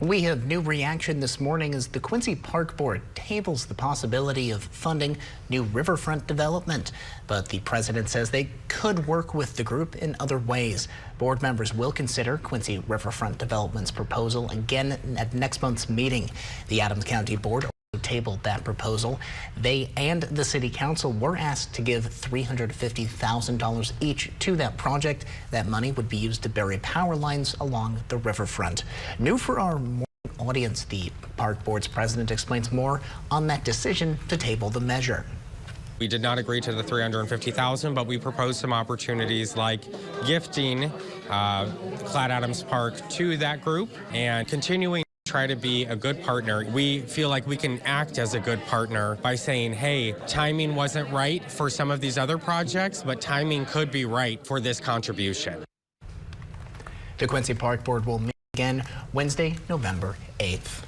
We have new reaction this morning as the Quincy Park Board tables the possibility of funding new riverfront development. But the president says they could work with the group in other ways. Board members will consider Quincy Riverfront Development's proposal again at next month's meeting. The Adams County Board tabled that proposal. They and the City Council were asked to give $350,000 each to that project. That money would be used to bury power lines along the riverfront. New for our morning audience, the Park Board's president explains more on that decision to table the measure. We did not agree to the $350,000, but we proposed some opportunities like gifting Clyde Adams Park to that group and continuing try to be a good partner. We feel like we can act as a good partner by saying, hey, timing wasn't right for some of these other projects, but timing could be right for this contribution. The Quincy Park Board will meet again Wednesday, November 8th.